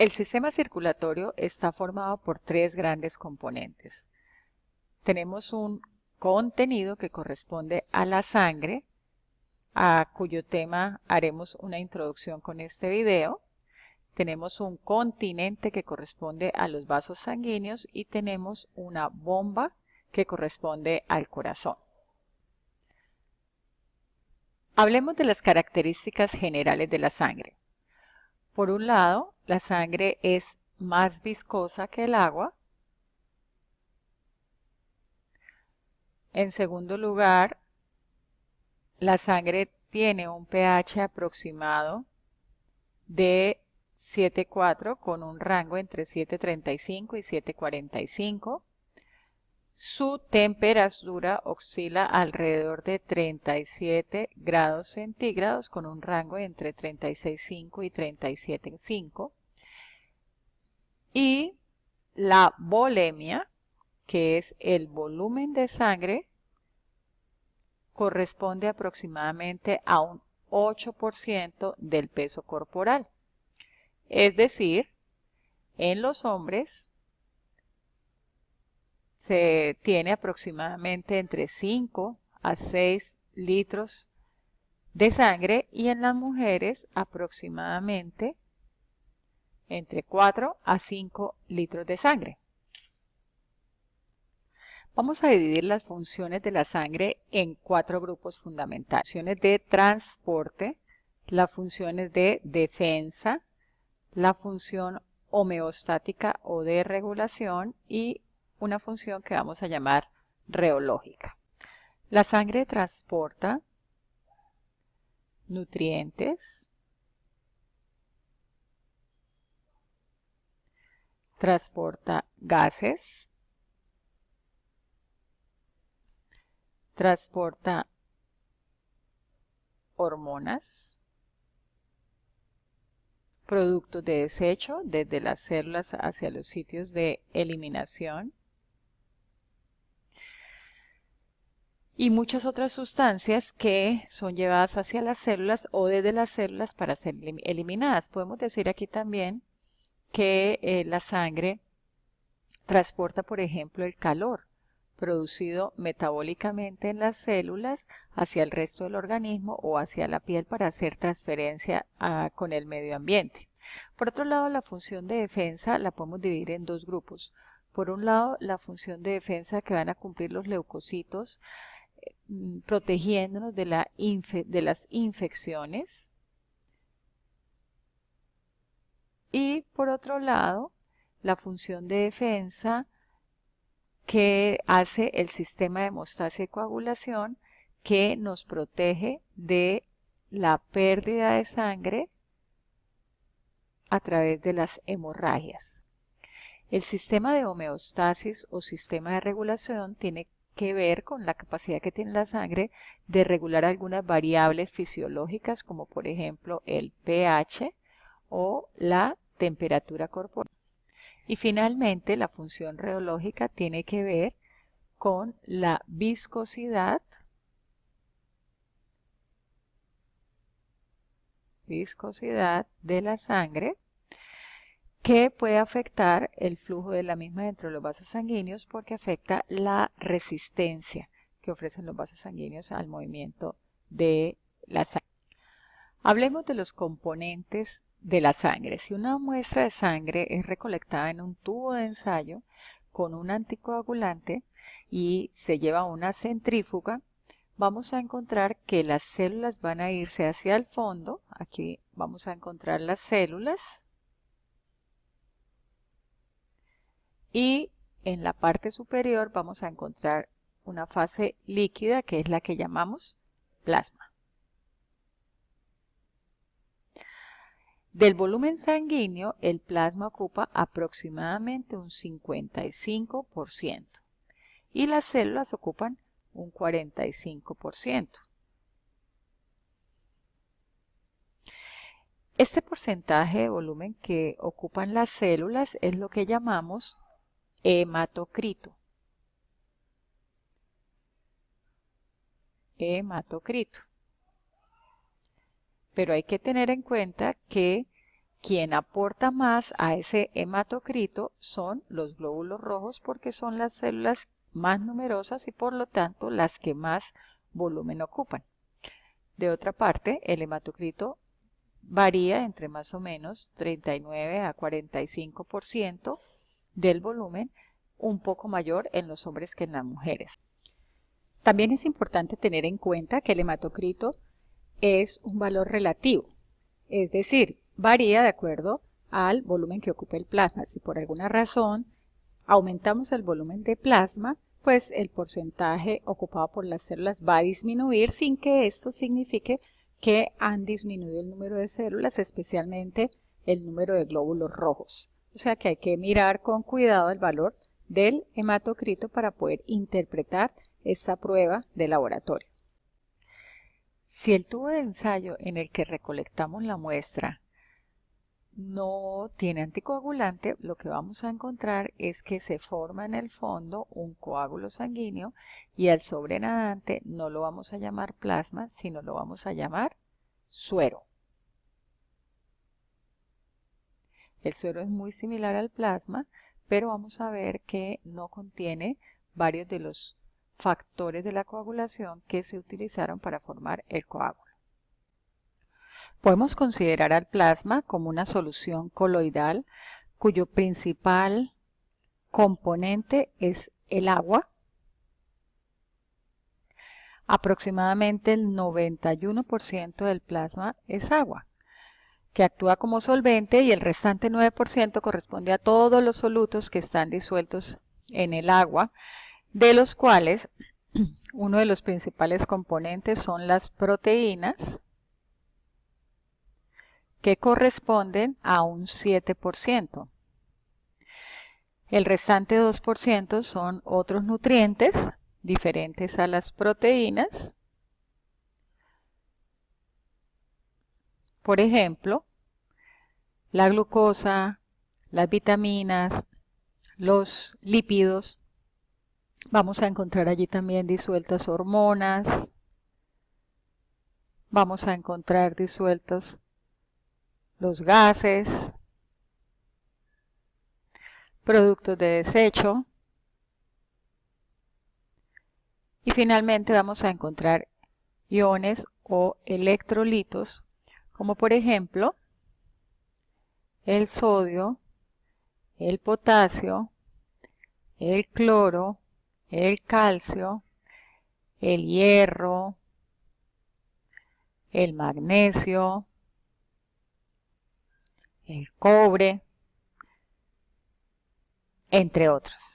El sistema circulatorio está formado por tres grandes componentes. Tenemos un contenido que corresponde a la sangre, a cuyo tema haremos una introducción con este video. Tenemos un continente que corresponde a los vasos sanguíneos y tenemos una bomba que corresponde al corazón. Hablemos de las características generales de la sangre. Por un lado, la sangre es más viscosa que el agua. En segundo lugar, la sangre tiene un pH aproximado de 7,4 con un rango entre 7,35 y 7,45. Su temperatura oscila alrededor de 37 grados centígrados con un rango entre 36,5 y 37,5. Y la volemia, que es el volumen de sangre, corresponde aproximadamente a un 8% del peso corporal. Es decir, en los hombres se tiene aproximadamente entre 5 a 6 litros de sangre y en las mujeres aproximadamente entre 4 a 5 litros de sangre. Vamos a dividir las funciones de la sangre en 4 grupos fundamentales. Funciones de transporte, las funciones de defensa, la función homeostática o de regulación y una función que vamos a llamar reológica. La sangre transporta nutrientes, transporta gases, transporta hormonas, productos de desecho desde las células hacia los sitios de eliminación y muchas otras sustancias que son llevadas hacia las células o desde las células para ser eliminadas. Podemos decir aquí también que la sangre transporta, por ejemplo, el calor producido metabólicamente en las células hacia el resto del organismo o hacia la piel para hacer transferencia con el medio ambiente. Por otro lado, la función de defensa la podemos dividir en dos grupos. Por un lado, la función de defensa que van a cumplir los leucocitos protegiéndonos de las infecciones. Y por otro lado, la función de defensa que hace el sistema de hemostasia y coagulación que nos protege de la pérdida de sangre a través de las hemorragias. El sistema de homeostasis o sistema de regulación tiene que ver con la capacidad que tiene la sangre de regular algunas variables fisiológicas como por ejemplo el pH o la temperatura corporal. Y finalmente la función reológica tiene que ver con la viscosidad de la sangre que puede afectar el flujo de la misma dentro de los vasos sanguíneos porque afecta la resistencia que ofrecen los vasos sanguíneos al movimiento de la sangre. Hablemos de los componentes de la sangre. Si una muestra de sangre es recolectada en un tubo de ensayo con un anticoagulante y se lleva a una centrífuga, vamos a encontrar que las células van a irse hacia el fondo. Aquí vamos a encontrar las células. Y en la parte superior vamos a encontrar una fase líquida que es la que llamamos plasma. Del volumen sanguíneo, el plasma ocupa aproximadamente un 55% y las células ocupan un 45%. Este porcentaje de volumen que ocupan las células es lo que llamamos hematocrito. Hematocrito. Pero hay que tener en cuenta que quien aporta más a ese hematocrito son los glóbulos rojos porque son las células más numerosas y por lo tanto las que más volumen ocupan. De otra parte, el hematocrito varía entre más o menos 39 a 45% del volumen, un poco mayor en los hombres que en las mujeres. También es importante tener en cuenta que el hematocrito es un valor relativo, es decir, varía de acuerdo al volumen que ocupa el plasma. Si por alguna razón aumentamos el volumen de plasma, pues el porcentaje ocupado por las células va a disminuir sin que esto signifique que han disminuido el número de células, especialmente el número de glóbulos rojos. O sea que hay que mirar con cuidado el valor del hematocrito para poder interpretar esta prueba de laboratorio. Si el tubo de ensayo en el que recolectamos la muestra no tiene anticoagulante, lo que vamos a encontrar es que se forma en el fondo un coágulo sanguíneo y al sobrenadante no lo vamos a llamar plasma, sino lo vamos a llamar suero. El suero es muy similar al plasma, pero vamos a ver que no contiene varios de los factores de la coagulación que se utilizaron para formar el coágulo. Podemos considerar al plasma como una solución coloidal cuyo principal componente es el agua. Aproximadamente el 91% del plasma es agua, que actúa como solvente y el restante 9% corresponde a todos los solutos que están disueltos en el agua, de los cuales uno de los principales componentes son las proteínas, que corresponden a un 7%. El restante 2% son otros nutrientes diferentes a las proteínas. Por ejemplo, la glucosa, las vitaminas, los lípidos. Vamos a encontrar allí también disueltas hormonas. Vamos a encontrar disueltos los gases, productos de desecho y finalmente vamos a encontrar iones o electrolitos como por ejemplo el sodio, el potasio, el cloro, el calcio, el hierro, el magnesio, el cobre, entre otros.